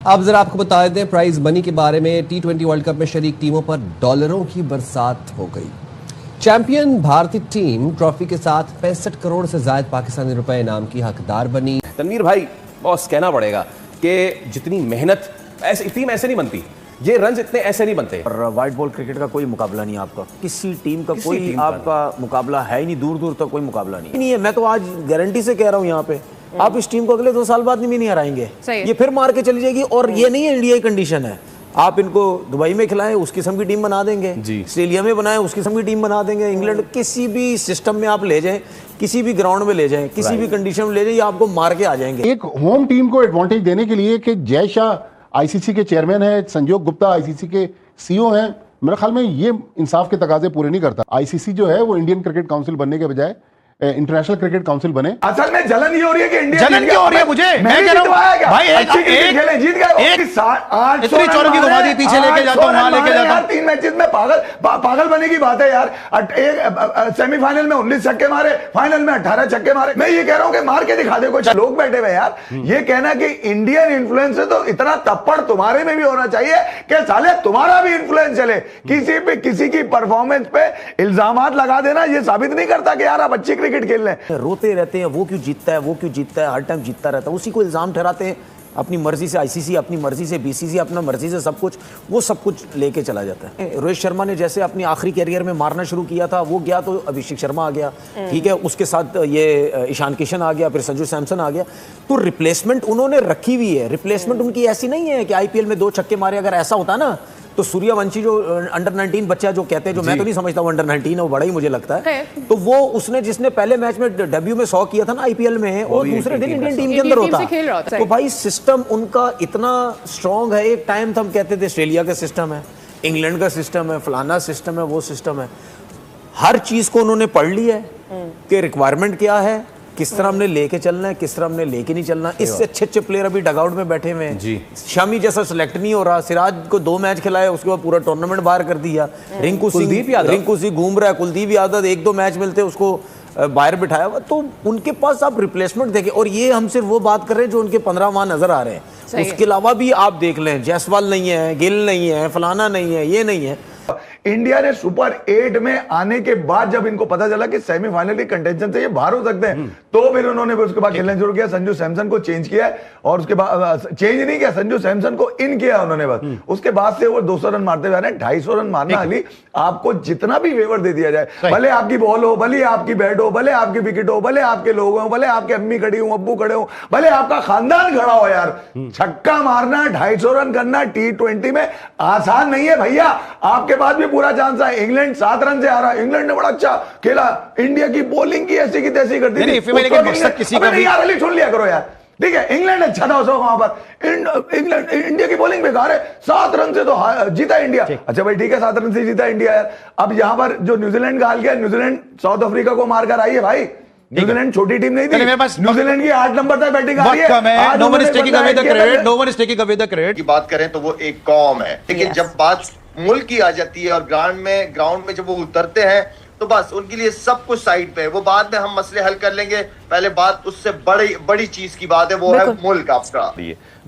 अब जरा आपको बता दें प्राइज मनी के बारे में। T20 वर्ल्ड कप में शरीक टीमों पर डॉलरों की बरसात हो गई। चैंपियन भारतीय टीम ट्रॉफी के साथ 65 करोड़ से ज्यादा पाकिस्तानी रुपए इनाम की हकदार बनी। तनवीर भाई, बॉस कहना पड़ेगा कि जितनी मेहनत टीम ऐसे नहीं बनती, ये रन इतने ऐसे नहीं बनते। और वाइट बॉल क्रिकेट का कोई मुकाबला नहीं आपका, किसी टीम का कोई आपका मुकाबला है ही नहीं, दूर दूर तक कोई मुकाबला नहीं है। मैं तो आज गारंटी से कह रहा हूँ यहाँ पे, आप इस टीम को अगले 2 साल बाद भी नहीं हराएंगे। ये फिर मार के चली जाएगी। और ये नहीं है इंडिया की कंडीशन है, आप इनको दुबई में खिलाएं उस किस्म की टीम बना देंगे, ऑस्ट्रेलिया में बनाएं उस किस्म की टीम बना देंगे, इंग्लैंड किसी भी सिस्टम में आप ले जाएं, किसी भी ग्राउंड में ले जाएं, किसी भी कंडीशन में ले जाएं, ये आपको मार के आ जाएंगे। एक होम टीम को एडवांटेज देने के लिए कि जय शाह आईसीसी के चेयरमैन है, संजोग गुप्ता आईसीसी के सीईओ हैं, मेरे ख्याल में ये इंसाफ के तकाजे पूरे नहीं करता। आईसीसी जो है वो इंडियन क्रिकेट काउंसिल बनने के बजाय इंटरनेशनल क्रिकेट काउंसिल बने। असल में जलन ये हो रही है कि इंडिया जलन क्यों हो रही है मुझे? मैं कह रहा हूं भाई एक जीत गए, इतनी चौरों की घुमा दी, पीछे लेके जाता हूं, वहां लेके जाता हूं। 3 मैचेस में पागल बने की बात है यार। एक सेमीफाइनल में 19 छक्के मारे, फाइनल में 18 छक्के मारे। मैं ये कह रहा हूं कि मार के दिखा दे कुछ। लोग बैठे हुए यार, ये कहना कि इंडियन इन्फ्लुएंस है तो इतना तप्पड़ तुम्हारे में भी होना चाहिए कि साले तुम्हारा भी इन्फ्लुएंस चले। किसी की परफॉर्मेंस पे इल्जामात लगा देना ये साबित नहीं करता कि यार आप अच्छी क्रिकेट खेल रहे हैं। रोते रहते हैं वो क्यों जीतता है, वो क्यों जीतता है, हर टाइम जीतता रहता है, उसी को इल्जाम ठहराते हैं। अपनी मर्जी से आईसीसी, अपनी मर्जी से बीसीसी, अपना मर्जी से सब कुछ, वो सब कुछ लेके चला जाता है। रोहित शर्मा ने जैसे अपनी आखिरी कैरियर में मारना शुरू किया था, वो गया तो अभिषेक शर्मा आ गया, ठीक है, उसके साथ ये ईशान किशन आ गया, फिर संजू सैमसन आ गया। तो रिप्लेसमेंट उन्होंने रखी हुई है। रिप्लेसमेंट उनकी ऐसी नहीं है कि आईपीएल में 2 छक्के मारे। अगर ऐसा होता ना तो सूर्यवंशी जो अंडर 19 बच्चा जो कहते हैं, जो मैं तो नहीं समझता वो अंडर 19 है, वो बड़ा ही मुझे लगता है। तो वो उसने जिसने पहले मैच में डेब्यू में 100 किया था ना आईपीएल में, और दूसरे दिन इंडियन टीम के अंदर होता। तो भाई सिस्टम उनका इतना स्ट्रांग है। एक टाइम था हम कहते थे ऑस्ट्रेलिया का सिस्टम है, इंग्लैंड का सिस्टम है, फलाना सिस्टम है, वो सिस्टम है। हर चीज को उन्होंने पढ़ लिया है कि रिक्वायरमेंट क्या है, किस तरह हमने लेके चलना है, किस तरह हमने लेके नहीं चलना। इससे अच्छे प्लेयर अभी डगआउट में बैठे हुए हैं। शामी जैसा सिलेक्ट नहीं हो रहा, सिराज को 2 मैच खिलाया, उसके बाद पूरा टूर्नामेंट बाहर कर दिया। रिंकू सिंह घूम रहा है, कुलदीप यादव 1-2 मैच मिलते उसको बाहर बिठाया हुआ। तो उनके पास आप रिप्लेसमेंट देखें। और ये हम सिर्फ वो बात कर रहे हैं जो उनके 15 वहां नजर आ रहे हैं, उसके अलावा भी आप देख लें, जायसवाल नहीं है, गिल नहीं है, फलाना नहीं है, ये नहीं है। इंडिया ने सुपर 8 में आने के बाद जब इनको पता चला कि सेमीफाइनल की कंटेंशन से ये बाहर हो सकते हैं, तो फिर उन्होंने उसके बाद खेलना शुरू किया। संजू सैमसन को चेंज किया, और उसके बाद चेंज नहीं किया, संजू सैमसन को इन किया उन्होंने बस। उसके बाद से वो 200 रन मारते हुए 250 रन मारना अली आपको जितना भी फेवर दे दिया जाए, भले आपकी बॉल हो, भले आपकी बैट हो, भले आपकी विकेट हो, भले आपके लोग हो, भले आपके अम्मी खड़ी हो, अब्बू खड़े हो, भले आपका खानदान खड़ा हो, यार छक्का मारना 250 रन करना T20 में आसान नहीं है भैया। आपके पास भी पूरा चांस है। इंग्लैंड 7 रन से आ रहा है, इंग्लैंड ने बड़ा अच्छा खेला, इंडिया की बॉलिंग की ऐसी की तैसी कर दी। यार अली सुन लिया करो यार, ठीक है, इंग्लैंड अच्छा था वहां पर, इंग्लैंड इंडिया की बॉलिंग बेकार है। 7 रन से तो जीता इंडिया। अच्छा भाई ठीक है, 7 रन से जीता इंडिया यार। अब यहां पर जो न्यूजीलैंड का हाल किया, न्यूजीलैंड साउथ अफ्रीका को मारकर आई है भाई। न्यूजीलैंड छोटी टीम नहीं थी, न्यूजीलैंड की 8 नंबर तक बैटिंग आ रही है। No one is taking away the credit की बात करें तो वो एक कौम है, लेकिन जब बात मुल्क की आ जाती है और ग्राउंड में जब वो उतरते हैं तो बस उनके लिए सब कुछ साइड पे है। वो बाद में हम मसले हल कर लेंगे, पहले बात उससे बड़ी चीज की बात है, वो है मुल्क आपका।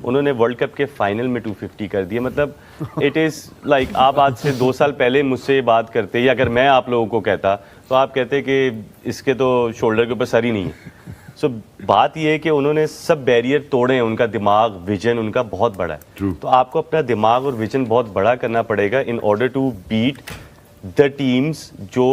उन्होंने वर्ल्ड कप के फाइनल में 250 कर दिया। मतलब इट इज़ लाइक आप आज से 2 साल पहले मुझसे ये बात करते, या अगर मैं आप लोगों को कहता तो आप कहते कि इसके तो शोल्डर के ऊपर सर ही नहीं है। सो बात यह है कि उन्होंने सब बैरियर तोड़े हैं, उनका दिमाग, विजन उनका बहुत बड़ा है। तो आपको अपना दिमाग और विजन बहुत बड़ा करना पड़ेगा in order to beat the teams जो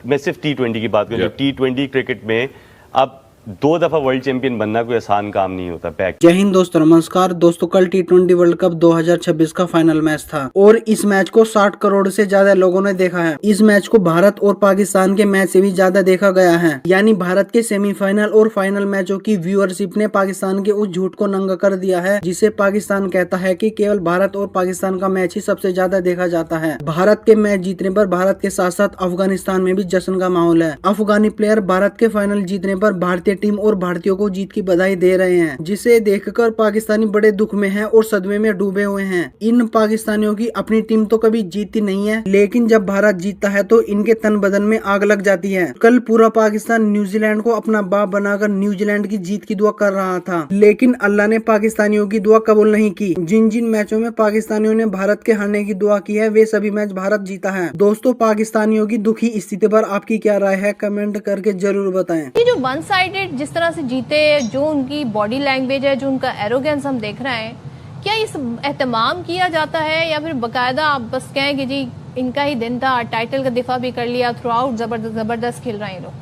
मैं सिर्फ T20 की बात करूँ, जो T20 क्रिकेट में अब 2 दफा वर्ल्ड चैंपियन बनना कोई आसान काम नहीं होता। जय हिंद दोस्तों, नमस्कार दोस्तों। कल T20 वर्ल्ड कप 2026 का फाइनल मैच था और इस मैच को 60 करोड़ से ज्यादा लोगों ने देखा है। इस मैच को भारत और पाकिस्तान के मैच से भी ज्यादा देखा गया है। यानी भारत के सेमीफाइनल और फाइनल मैचों की व्यूअरशिप ने पाकिस्तान के उस झूठ को नंगा कर दिया है जिसे पाकिस्तान कहता है कि केवल भारत और पाकिस्तान का मैच ही सबसे ज्यादा देखा जाता है। भारत के मैच जीतने पर भारत के साथ साथ अफगानिस्तान में भी जश्न का माहौल है। अफगानी प्लेयर भारत के फाइनल जीतने पर भारतीय टीम और भारतीयों को जीत की बधाई दे रहे हैं, जिसे देखकर पाकिस्तानी बड़े दुख में हैं और सदमे में डूबे हुए हैं। इन पाकिस्तानियों की अपनी टीम तो कभी जीती नहीं है, लेकिन जब भारत जीतता है तो इनके तन बदन में आग लग जाती है। कल पूरा पाकिस्तान न्यूजीलैंड को अपना बाप बनाकर न्यूजीलैंड की जीत की दुआ कर रहा था, लेकिन अल्लाह ने पाकिस्तानियों की दुआ कबूल नहीं की। जिन जिन मैचों में पाकिस्तानियों ने भारत के हारने की दुआ की है, वे सभी मैच भारत जीता है। दोस्तों, पाकिस्तानियों की दुखी स्थिति पर आपकी क्या राय है, कमेंट करके जरूर बताएं। ये जो वन साइडेड जिस तरह से जीते, जो उनकी बॉडी लैंग्वेज है, जो उनका एरोगेंस हम देख रहे हैं, क्या इस एहतमाम किया जाता है या फिर बकायदा आप बस कहें कि जी इनका ही दिन था, टाइटल का दिफा भी कर लिया, थ्रू आउट जबरदस्त खेल रहे हैं लोग,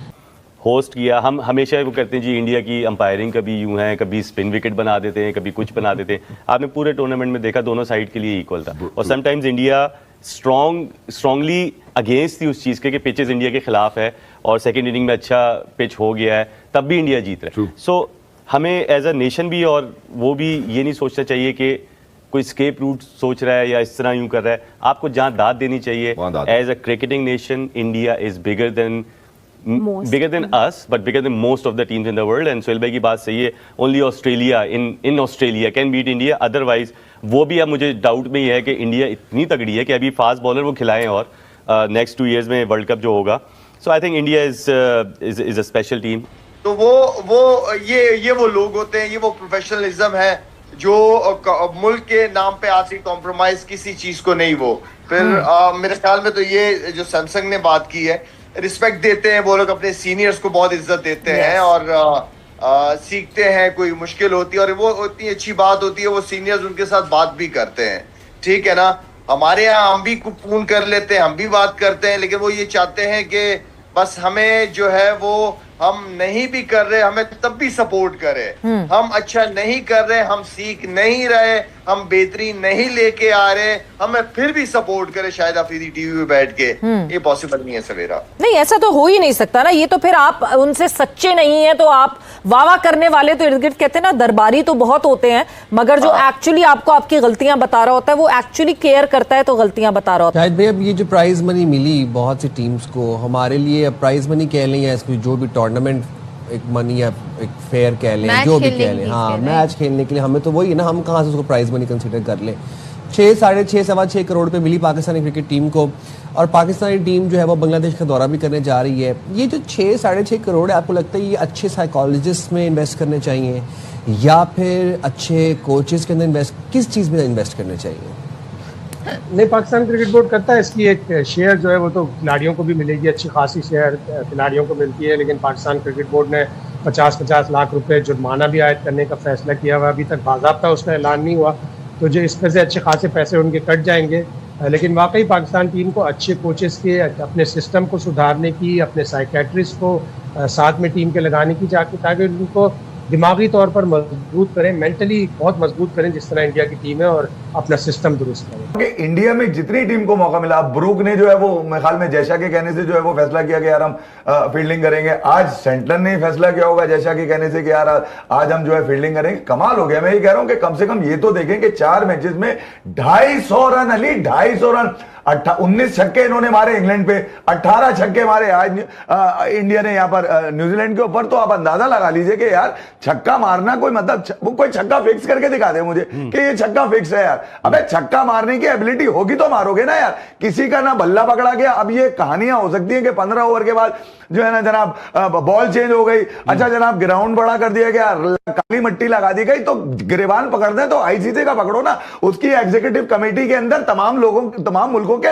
होस्ट किया। हम हमेशा वो करते हैं जी, इंडिया की अंपायरिंग कभी यूं है, कभी स्पिन विकेट बना देते हैं, कभी कुछ बना देते हैं। आपने पूरे टूर्नामेंट में देखा दोनों साइड के लिए इक्वल था, और समटाइम्स इंडिया स्ट्रांगली अगेंस्ट थी उस चीज़ के कि पिचेस इंडिया के खिलाफ है और सेकेंड इनिंग में अच्छा पिच हो गया है, तब भी इंडिया जीत रहा है। सो हमें एज अ नेशन भी, और वो भी ये नहीं सोचना चाहिए कि कोई स्केप रूट सोच रहा है या इस तरह यूं कर रहा है। आपको जहां दाद देनी चाहिए। As a cricketing nation, India is bigger than us, but bigger than most of the teams in the world. And Sohail भाई की बात सही है, only Australia in Australia can beat India, otherwise वो भी अब मुझे डाउट में ही है कि इंडिया इतनी तगड़ी है कि अभी फास्ट बॉलर वो खिलाएं और नेक्स्ट 2 years में वर्ल्ड कप जो होगा। So I think India is a special team. तो वो ये वो लोग होते हैं, ये वो प्रोफेशनलिज्म है जो मुल्क के नाम पे आज ही कॉम्प्रोमाइज किसी चीज को नहीं। वो फिर मेरे ख्याल में तो ये जो सैमसंग ने बात की है, रिस्पेक्ट देते हैं वो लोग, अपने सीनियर्स को बहुत इज्जत देते हैं और सीखते हैं, कोई मुश्किल होती है और वो इतनी अच्छी बात होती है, वो सीनियर्स उनके साथ बात भी करते हैं। ठीक है ना, हमारे यहाँ हम भी फोन कर लेते हैं, हम भी बात करते हैं, लेकिन वो ये चाहते हैं कि बस हमें जो है वो हम नहीं भी कर रहे, हमें तब भी सपोर्ट करे। हम अच्छा नहीं कर रहे, हम सीख नहीं रहे, हम बेहतरीन नहीं लेके आ रहे, हमें फिर भी सपोर्ट करे शायद अफरीदी टीवी पे बैठ के। ये पॉसिबल नहीं है सवेरा। नहीं, ऐसा तो हो ही नहीं सकता ना। ये तो फिर आप उनसे सच्चे नहीं है तो आप वाह करने वाले तो इर्द गिर्द कहते हैं ना, दरबारी तो बहुत होते हैं, मगर जो एक्चुअली आपको आपकी गलतियां बता रहा होता है, वो एक्चुअली केयर करता है तो गलतियां बता रहा होता है। शायद भाई अब ये जो प्राइज मनी मिली बहुत सी टीम्स को, हमारे लिए अब प्राइज मनी कह लें या इसको जो भी टूर्नामेंट एक मनी या एक फेयर कह लें, जो भी कह लें, हाँ मैच खेलने के लिए हमें तो वही है ना, हम कहाँ से उसको प्राइज मनी कंसीडर कर लें। 6, 6.5, 6.25 करोड़ पे मिली पाकिस्तानी क्रिकेट टीम को, और पाकिस्तानी टीम जो है वो बांग्लादेश का दौरा भी करने जा रही है। ये जो 6, 6.5 करोड़ है, आपको लगता है ये अच्छे साइकोलॉजिस्ट में इन्वेस्ट करने चाहिए या फिर अच्छे कोचेस के अंदर इन्वेस्ट, किस चीज़ में इन्वेस्ट करने चाहिए? नहीं, पाकिस्तान क्रिकेट बोर्ड करता है, इसकी एक शेयर जो है वो तो खिलाड़ियों को भी मिलेगी, अच्छी खासी शेयर खिलाड़ियों को मिलती है, लेकिन पाकिस्तान क्रिकेट बोर्ड ने 50-50 लाख रुपए जुर्माना भी आयद करने का फैसला किया हुआ। अभी तक बाज़ाब्ता उसका ऐलान नहीं हुआ, तो जो इसमें से अच्छे खासे पैसे उनके कट जाएंगे। लेकिन वाकई पाकिस्तान टीम को अच्छे कोचेस के, अपने सिस्टम को सुधारने की, अपने साइकेट्रिस्ट को साथ में टीम के लगाने की ताकि उनको दिमागी तौर पर मजबूत करें, मेंटली बहुत मजबूत करें, जिस तरह इंडिया की टीम है, और अपना सिस्टम दुरुस्त करें। इंडिया में जितनी टीम को मौका मिला, ब्रूक ने जो है वो मेरे ख्याल में जयशा के कहने से जो है वो फैसला किया कि यार हम फील्डिंग करेंगे। आज सेंटनर ने फैसला किया होगा जयशा के कहने से कि यार आज हम जो है फील्डिंग करेंगे। कमाल हो गया। मैं ये कह रहा हूं कि कम से कम ये तो देखें कि 4 मैचेस में 250 रन, अली 250 रन, 19 छक्के इन्होंने मारे इंग्लैंड पे, 18 छक्के मारे आज इंडिया ने यहाँ पर न्यूजीलैंड के ऊपर। तो आप अंदाजा लगा लीजिए कि यार छक्का मारना कोई मतलब, वो कोई छक्का फिक्स करके दिखा दे मुझे कि ये छक्का फिक्स है यार। अबे छक्का मारने की एबिलिटी होगी तो मारोगे ना यार, किसी का ना बल्ला पकड़ा गया। अब ये कहानियां हो सकती है कि 15 ओवर के बाद जो है ना जनाब बॉल चेंज हो गई, अच्छा जनाब ग्राउंड बड़ा कर दिया गया, काली मिट्टी लगा दी गई, तो गिरेबान पकड़ दें तो आईसीसी का पकड़ो ना, उसकी एग्जीक्यूटिव कमेटी के अंदर तमाम लोगों, तमाम मुल्कों के